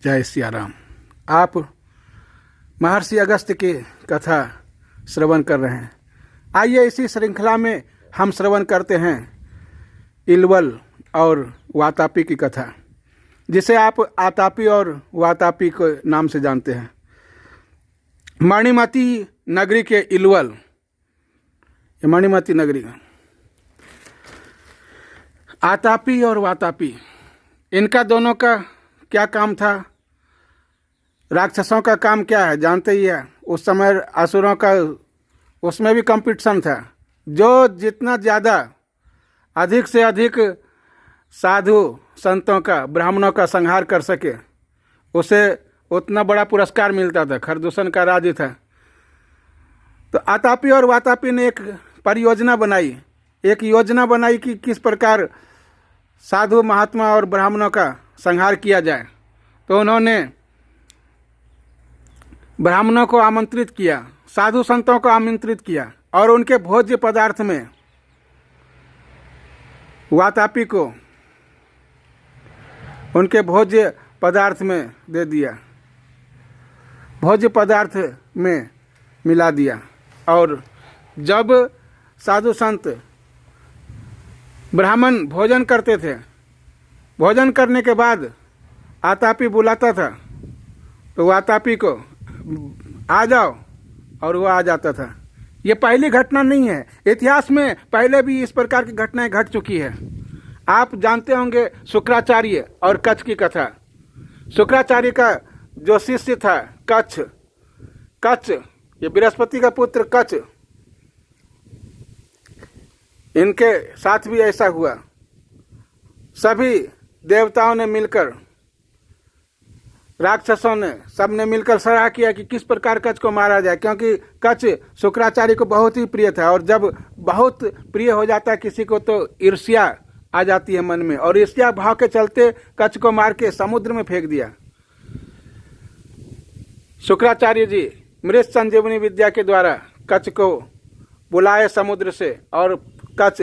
जय सिया राम। आप महर्षि अगस्त्य की कथा श्रवण कर रहे हैं। आइए इसी श्रृंखला में हम श्रवण करते हैं इलवल और वातापी की कथा, जिसे आप आतापी और वातापी के नाम से जानते हैं। मणिमती नगरी के इलवल, ये मणिमती नगरी, आतापी और वातापी, इनका दोनों का क्या काम था? राक्षसों का काम क्या है जानते ही है। उस समय असुरों का उसमें भी कंपटीशन था। जो जितना ज़्यादा अधिक से अधिक साधु संतों का, ब्राह्मणों का संहार कर सके, उसे उतना बड़ा पुरस्कार मिलता था। खरदूषण का राज्य था। तो आतापी और वातापी ने एक परियोजना बनाई, एक योजना बनाई कि किस प्रकार साधु महात्मा और ब्राह्मणों का संहार किया जाए। तो उन्होंने ब्राह्मणों को आमंत्रित किया, साधु संतों को आमंत्रित किया और उनके भोज्य पदार्थ में वातापी को उनके भोज्य पदार्थ में दे दिया, भोज्य पदार्थ में मिला दिया। और जब साधु संत ब्राह्मण भोजन करते थे, भोजन करने के बाद आतापी बुलाता था तो वातापी को आ जाओ, और वो आ जाता था। ये पहली घटना नहीं है, इतिहास में पहले भी इस प्रकार की घटनाएं घट चुकी है। आप जानते होंगे शुक्राचार्य और कच्छ की कथा। शुक्राचार्य का जो शिष्य था कच्छ, ये बृहस्पति का पुत्र कच्छ, इनके साथ भी ऐसा हुआ। सभी देवताओं ने मिलकर, राक्षसों ने, सबने मिलकर सलाह किया कि किस प्रकार कच्छ को मारा जाए, क्योंकि कच्छ शुक्राचार्य को बहुत ही प्रिय था। और जब बहुत प्रिय हो जाता है किसी को तो ईर्ष्या आ जाती है मन में, और ईर्ष्या भाव के चलते कच्छ को मार के समुद्र में फेंक दिया। शुक्राचार्य जी मृत संजीवनी विद्या के द्वारा कच्छ को बुलाए समुद्र से, और कच्छ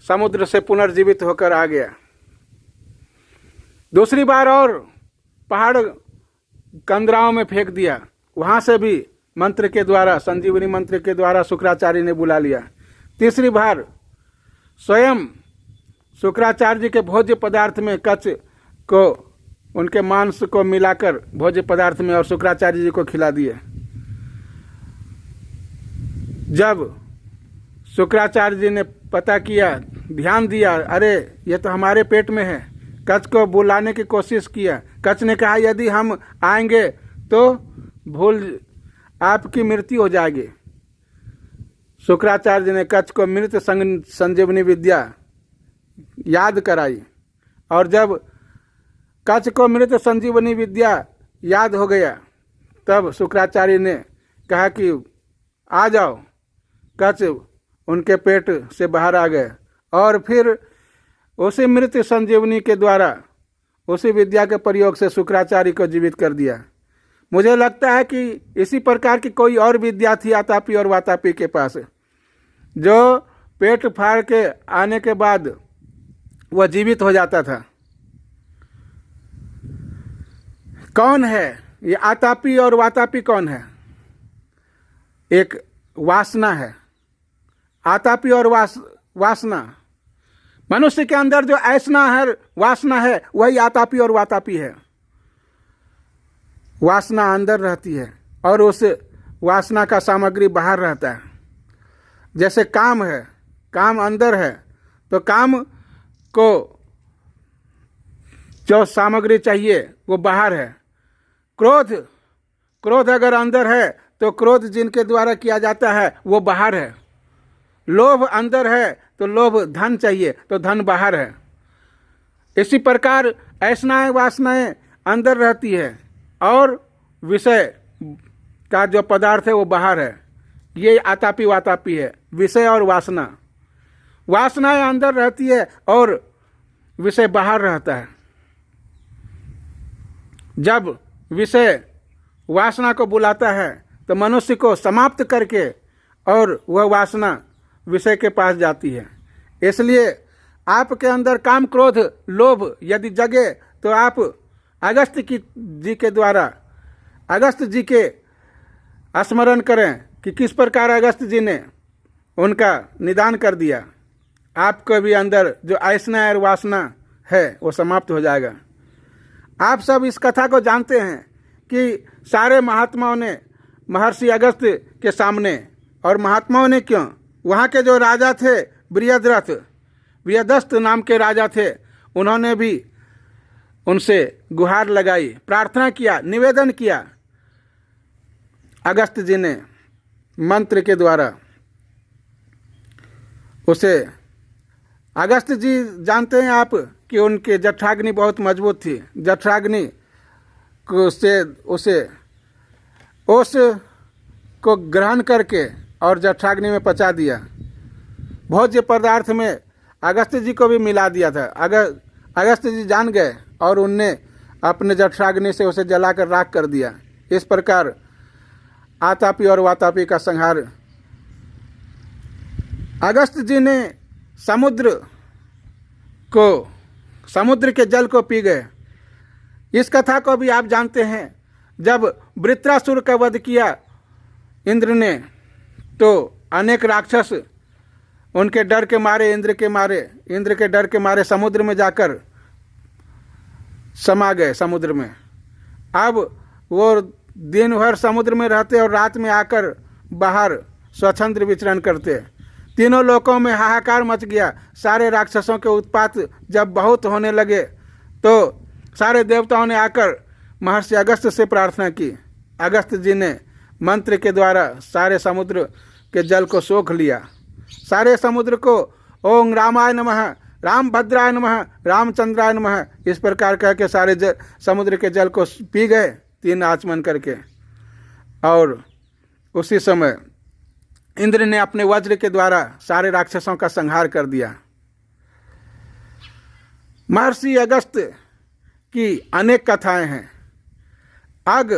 समुद्र से पुनर्जीवित होकर आ गया। दूसरी बार और पहाड़ कंदराओं में फेंक दिया, वहां से भी मंत्र के द्वारा, संजीवनी मंत्र के द्वारा शुक्राचार्य ने बुला लिया। तीसरी बार स्वयं शुक्राचार्य जी के भोज्य पदार्थ में कच्छ को, उनके मांस को मिलाकर भोज्य पदार्थ में और शुक्राचार्य जी को खिला दिए। जब शुक्राचार्य जी ने पता किया, ध्यान दिया, अरे ये तो हमारे पेट में है, कच्छ को बुलाने की कोशिश किया। कच्छ ने कहा यदि हम आएंगे तो आपकी मृत्यु हो जाएगी। शुक्राचार्य जी ने कच्छ को मृत संजीवनी विद्या याद कराई, और जब कच्छ को मृत संजीवनी विद्या याद हो गया तब शुक्राचार्य ने कहा कि आ जाओ। कच्छ उनके पेट से बाहर आ गए, और फिर उसी मृत संजीवनी के द्वारा, उसी विद्या के प्रयोग से शुक्राचार्य को जीवित कर दिया। मुझे लगता है कि इसी प्रकार की कोई और विद्या थी आतापी और वातापी के पास, जो पेट फाड़ के आने के बाद वह जीवित हो जाता था। कौन है ये आतापी और वातापी? कौन है? एक वासना है। आतापी और वासना, मनुष्य के अंदर जो ऐसना है, वासना है, वही आतापी और वातापी है। वासना अंदर रहती है और उस वासना का सामग्री बाहर रहता है। जैसे काम है, काम अंदर है तो काम को जो सामग्री चाहिए वो बाहर है। क्रोध अगर अंदर है तो क्रोध जिनके द्वारा किया जाता है वो बाहर है। लोभ अंदर है तो लोभ, धन चाहिए तो धन बाहर है। इसी प्रकार ऐसनाएं, वासनाएं अंदर रहती है और विषय का जो पदार्थ है वो बाहर है। ये आतापी वातापी है, विषय और वासना। वासनाएं अंदर रहती है और विषय बाहर रहता है। जब विषय वासना को बुलाता है तो मनुष्य को समाप्त करके और वह वासना विषय के पास जाती है। इसलिए आपके अंदर काम, क्रोध, लोभ यदि जगे तो आप जी के द्वारा अगस्त जी के स्मरण करें कि किस प्रकार अगस्त जी ने उनका निदान कर दिया। आपके भी अंदर जो ऐसना और वासना है वो समाप्त हो जाएगा। आप सब इस कथा को जानते हैं कि सारे महात्माओं ने महर्षि अगस्त के सामने, और महात्माओं ने क्यों, वहाँ के जो राजा थे बृहदस्त नाम के राजा थे, उन्होंने भी उनसे गुहार लगाई, प्रार्थना किया, निवेदन किया। अगस्त जी ने मंत्र के द्वारा उसे, अगस्त जी जानते हैं आप कि उनके जठराग्नि बहुत मजबूत थी। जठराग्नि से उसे ओस को ग्रहण करके और जठराग्नि में पचा दिया। भोज्य पदार्थ में अगस्त जी को भी मिला दिया था। अगस्त जी जान गए और उनने अपने जठराग्नि से उसे जलाकर राख कर दिया। इस प्रकार आतापी और वातापी का संहार। अगस्त जी ने समुद्र के जल को पी गए। इस कथा को भी आप जानते हैं। जब वृत्रासुर का वध किया इंद्र ने, तो अनेक राक्षस उनके डर के मारे, इंद्र के डर के मारे समुद्र में जाकर समा गए समुद्र में। अब वो दिन भर समुद्र में रहते और रात में आकर बाहर स्वतंत्र विचरण करते। तीनों लोकों में हाहाकार मच गया। सारे राक्षसों के उत्पात जब बहुत होने लगे तो सारे देवताओं ने आकर महर्षि अगस्त से प्रार्थना की। अगस्त जी ने मंत्र के द्वारा सारे समुद्र के जल को सोख लिया। सारे समुद्र को ओम रामाय नमः, राम भद्राय नमः, रामचंद्राय नमः, इस प्रकार कह के सारे समुद्र के जल को पी गए 3 आचमन करके। और उसी समय इंद्र ने अपने वज्र के द्वारा सारे राक्षसों का संहार कर दिया। महर्षि अगस्त की अनेक कथाएं हैं। अग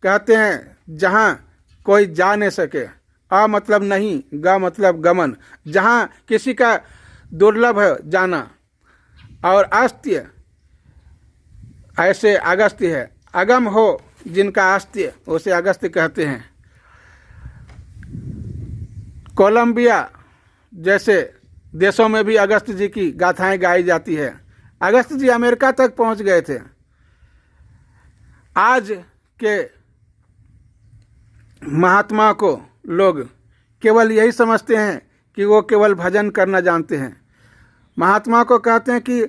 कहते हैं जहाँ कोई जा नहीं सके, अ मतलब नहीं, ग मतलब गमन, जहाँ किसी का दुर्लभ है जाना। और अस्त्य, ऐसे अगस्त्य है, अगम हो जिनका अस्त्य, उसे अगस्त्य कहते हैं। कोलंबिया जैसे देशों में भी अगस्त जी की गाथाएं गाई जाती है। अगस्त जी अमेरिका तक पहुंच गए थे। आज के महात्मा को लोग केवल यही समझते हैं कि वो केवल भजन करना जानते हैं। महात्मा को कहते हैं कि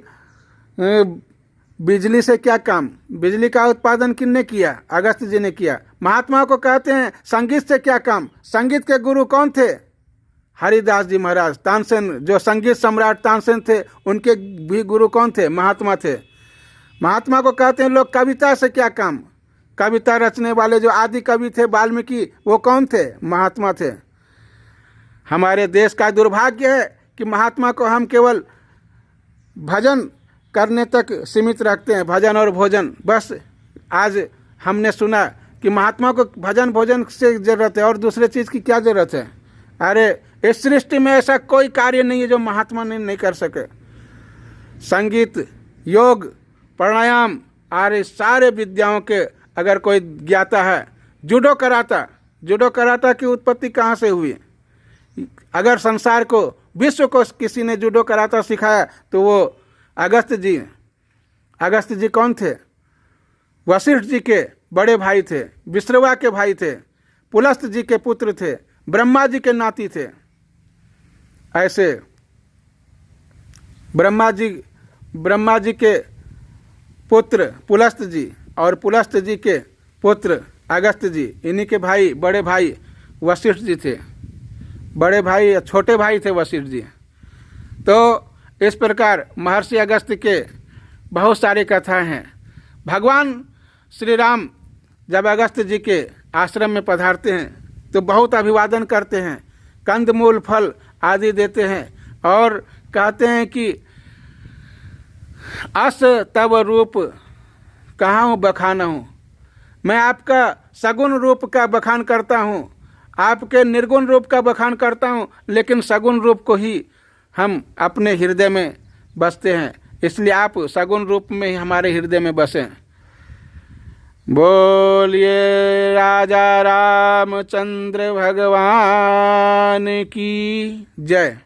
बिजली से क्या काम, बिजली का उत्पादन किसने किया? अगस्त जी ने किया। महात्मा को कहते हैं संगीत से क्या काम, संगीत के गुरु कौन थे? हरिदास जी महाराज, तानसेन, जो संगीत सम्राट तानसेन थे, उनके भी गुरु कौन थे? महात्मा थे। महात्मा को कहते हैं लोग कविता से क्या काम, कविता रचने वाले जो आदि कवि थे वाल्मीकि, वो कौन थे? महात्मा थे। हमारे देश का दुर्भाग्य है कि महात्मा को हम केवल भजन करने तक सीमित रखते हैं, भजन और भोजन बस। आज हमने सुना कि महात्मा को भजन भोजन से जरूरत है और दूसरे चीज़ की क्या जरूरत है? अरे इस सृष्टि में ऐसा कोई कार्य नहीं है जो महात्मा ने नहीं कर सके। संगीत, योग, प्राणायाम, आरे सारे विद्याओं के अगर कोई ज्ञाता है, जूडो कराता की उत्पत्ति कहाँ से हुई? अगर संसार को, विश्व को किसी ने जूडो कराता सिखाया तो वो अगस्त जी कौन थे? वशिष्ठ जी के बड़े भाई थे, विश्रवा के भाई थे, पुलस्त जी के पुत्र थे, ब्रह्मा जी के नाती थे। ऐसे ब्रह्मा जी के पुत्र पुलस्त जी और पुलस्त जी के पुत्र अगस्त जी, इन्हीं के भाई, बड़े भाई वशिष्ठ जी थे। बड़े भाई या छोटे भाई थे वशिष्ठ जी। तो इस प्रकार महर्षि अगस्त के बहुत सारी कथाएं हैं। भगवान श्री राम जब अगस्त जी के आश्रम में पधारते हैं तो बहुत अभिवादन करते हैं, कंद मूल फल आदि देते हैं और कहते हैं कि अस तब रूप कहाँ बखाना हूँ, मैं आपका सगुण रूप का बखान करता हूँ, आपके निर्गुण रूप का बखान करता हूँ, लेकिन सगुण रूप को ही हम अपने हृदय में बसते हैं। इसलिए आप सगुण रूप में ही हमारे हृदय में बसें। बोलिए राजा रामचंद्र भगवान की जय।